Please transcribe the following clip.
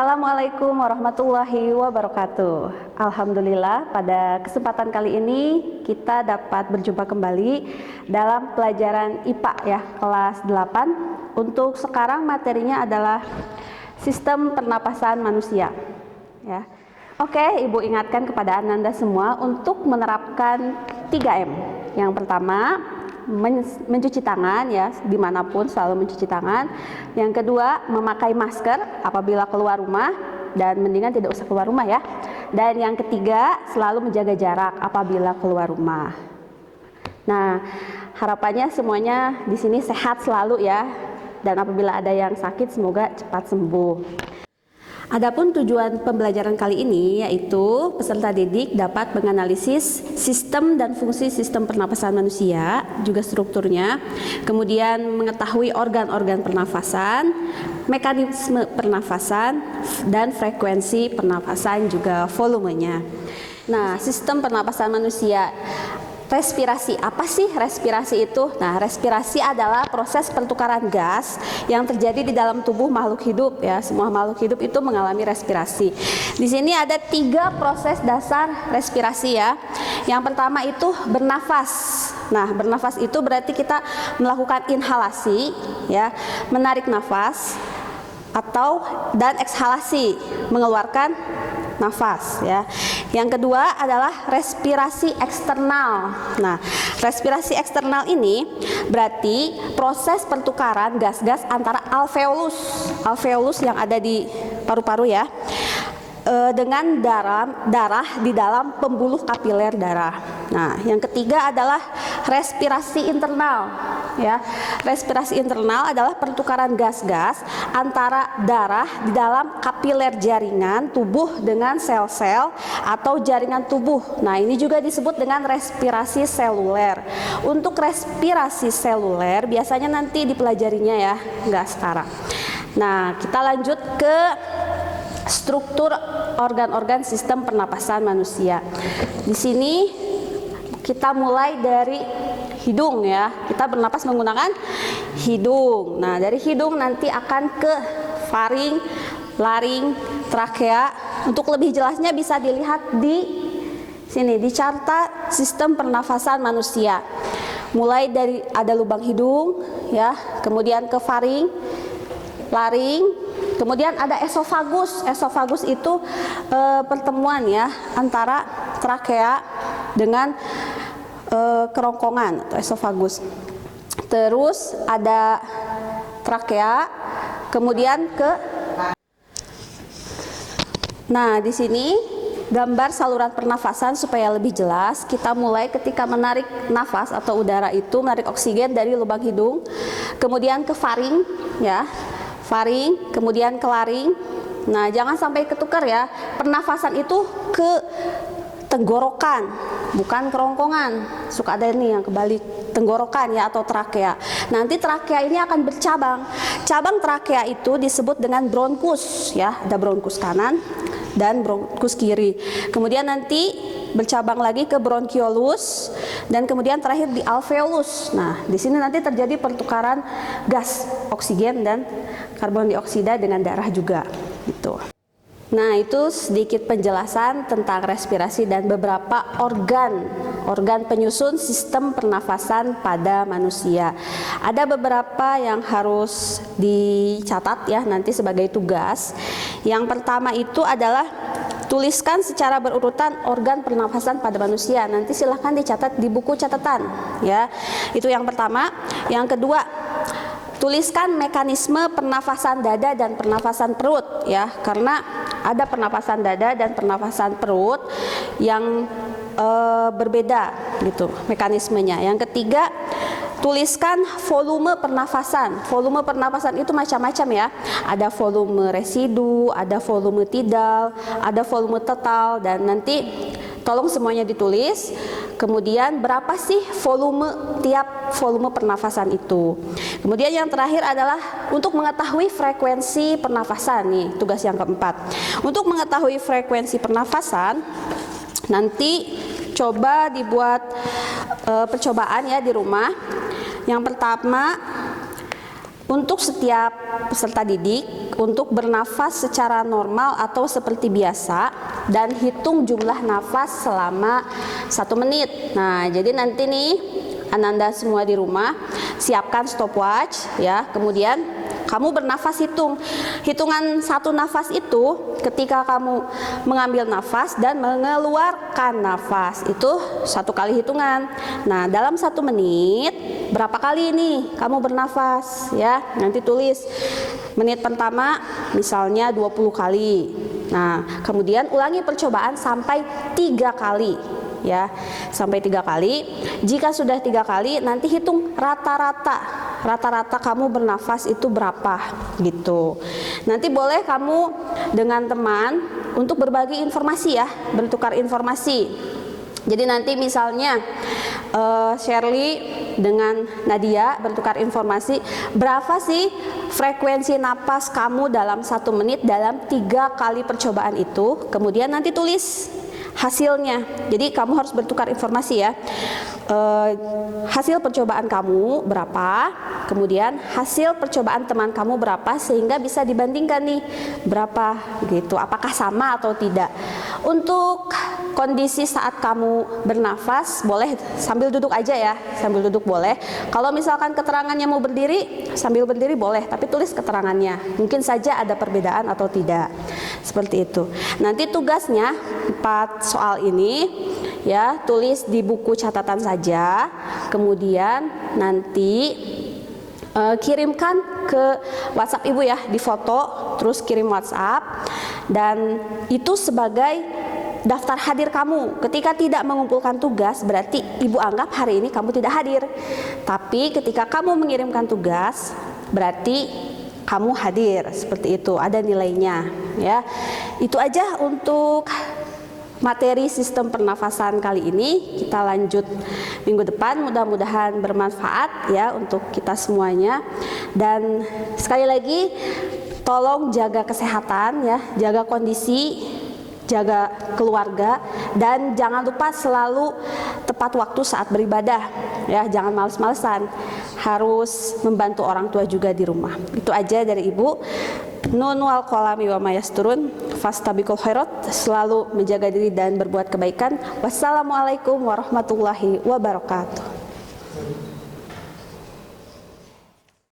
Assalamualaikum warahmatullahi wabarakatuh. Alhamdulillah, pada kesempatan kali ini kita dapat berjumpa kembali dalam pelajaran IPA ya, kelas 8. Untuk sekarang materinya adalah sistem pernapasan manusia ya. Oke, Ibu ingatkan kepada Ananda semua untuk menerapkan 3M. Yang pertama, mencuci tangan ya, dimanapun selalu mencuci tangan. Yang kedua, memakai masker apabila keluar rumah, dan mendingan tidak usah keluar rumah ya. Dan yang ketiga, selalu menjaga jarak apabila keluar rumah. Nah, harapannya semuanya di sini sehat selalu ya, dan apabila ada yang sakit semoga cepat sembuh. Adapun tujuan pembelajaran kali ini yaitu peserta didik dapat menganalisis sistem dan fungsi sistem pernapasan manusia, juga strukturnya, kemudian mengetahui organ-organ pernafasan, mekanisme pernafasan, dan frekuensi pernafasan juga volumenya. Nah, sistem pernapasan manusia. Respirasi, apa sih respirasi itu? Nah, respirasi adalah proses pertukaran gas yang terjadi di dalam tubuh makhluk hidup ya. Semua makhluk hidup itu mengalami respirasi. Di sini ada 3 proses dasar respirasi ya. Yang pertama itu bernafas. Nah, bernafas itu berarti kita melakukan inhalasi ya, menarik nafas dan eksalasi, mengeluarkan nafas ya. Yang kedua adalah respirasi eksternal. Nah, respirasi eksternal ini berarti proses pertukaran gas-gas antara alveolus yang ada di paru-paru ya, dengan darah di dalam pembuluh kapiler darah. Nah, yang ketiga adalah respirasi internal ya. Respirasi internal adalah pertukaran gas-gas antara darah di dalam kapiler jaringan tubuh dengan sel-sel atau jaringan tubuh. Nah, ini juga disebut dengan respirasi seluler. Untuk respirasi seluler biasanya nanti dipelajarinya ya, nggak sekarang. Nah, kita lanjut ke struktur organ-organ sistem pernapasan manusia. Di sini kita mulai dari hidung ya. Kita bernapas menggunakan hidung. Nah, dari hidung nanti akan ke faring, laring, trakea. Untuk lebih jelasnya bisa dilihat di sini di carta sistem pernafasan manusia. Mulai dari ada lubang hidung ya, kemudian ke faring, laring, kemudian ada esofagus. Esofagus itu pertemuan ya antara trakea dengan kerongkongan atau esofagus. Terus ada trakea, kemudian Nah, di sini gambar saluran pernafasan supaya lebih jelas. Kita mulai ketika menarik nafas atau udara itu menarik oksigen dari lubang hidung, kemudian ke faring ya. Faring, kemudian ke laring. Nah, jangan sampai ketukar ya. Pernafasan itu ke tenggorokan, bukan kerongkongan. Suka ada nih yang kebalik, tenggorokan ya atau trakea. Nanti trakea ini akan bercabang. Cabang trakea itu disebut dengan bronkus ya. Ada bronkus kanan dan bronkus kiri. Kemudian nanti bercabang lagi ke bronkiolus dan kemudian terakhir di alveolus. Nah, di sini nanti terjadi pertukaran gas oksigen dan karbon dioksida dengan darah juga gitu. Nah, itu sedikit penjelasan tentang respirasi dan beberapa organ penyusun sistem pernafasan pada manusia. Ada beberapa yang harus dicatat ya nanti sebagai tugas. Yang pertama itu adalah tuliskan secara berurutan organ pernafasan pada manusia. Nanti silahkan dicatat di buku catatan ya. Itu yang pertama. Yang kedua, tuliskan mekanisme pernafasan dada dan pernafasan perut ya, karena ada pernafasan dada dan pernafasan perut yang berbeda gitu mekanismenya. Yang ketiga, tuliskan volume pernafasan. Volume pernafasan itu macam-macam ya. Ada volume residu, ada volume tidal, ada volume total, dan nanti tolong semuanya ditulis. Kemudian berapa sih tiap volume pernafasan itu. Kemudian yang terakhir adalah untuk mengetahui frekuensi pernafasan nih, tugas yang keempat. Untuk mengetahui frekuensi pernafasan, nanti coba dibuat percobaan ya di rumah. Yang pertama, Untuk setiap peserta didik untuk bernafas secara normal atau seperti biasa dan hitung jumlah nafas selama 1 menit. Nah, jadi nanti nih Ananda semua di rumah siapkan stopwatch ya, kemudian kamu bernafas hitungan 1 nafas itu ketika kamu mengambil nafas dan mengeluarkan nafas itu 1 kali hitungan. Nah, dalam 1 menit berapa kali ini kamu bernafas ya, nanti tulis menit pertama misalnya 20 kali. Nah, kemudian ulangi percobaan sampai 3 kali ya, sampai 3 kali. Jika sudah 3 kali, nanti hitung rata-rata kamu bernafas itu berapa gitu. Nanti boleh kamu dengan teman untuk berbagi informasi ya, bertukar informasi. Jadi nanti misalnya Shirley dengan Nadia bertukar informasi, berapa sih frekuensi napas kamu dalam 1 menit dalam 3 kali percobaan itu. Kemudian nanti tulis hasilnya. Jadi kamu harus bertukar informasi ya. Hasil percobaan kamu berapa, kemudian hasil percobaan teman kamu berapa, sehingga bisa dibandingkan nih berapa gitu, apakah sama atau tidak. Untuk kondisi saat kamu bernafas boleh sambil duduk aja ya, sambil duduk boleh. Kalau misalkan keterangannya mau berdiri, sambil berdiri boleh, tapi tulis keterangannya. Mungkin saja ada perbedaan atau tidak. Seperti itu. Nanti tugasnya 4 soal ini ya, tulis di buku catatan saja. Kemudian nanti kirimkan ke WhatsApp Ibu ya, di foto terus kirim WhatsApp, dan itu sebagai daftar hadir kamu. Ketika tidak mengumpulkan tugas berarti Ibu anggap hari ini kamu tidak hadir. Tapi ketika kamu mengirimkan tugas berarti kamu hadir, seperti itu, ada nilainya ya. Itu aja untuk materi sistem pernafasan kali ini. Kita lanjut minggu depan, mudah-mudahan bermanfaat ya untuk kita semuanya. Dan sekali lagi tolong jaga kesehatan ya, jaga kondisi, jaga keluarga, dan jangan lupa selalu tepat waktu saat beribadah ya, jangan males-malesan, harus membantu orang tua juga di rumah. Itu aja dari Ibu. Nun wal qalami wa mayasturun, fastabiqul khairat, selalu menjaga diri dan berbuat kebaikan. Wassalamualaikum warahmatullahi wabarakatuh.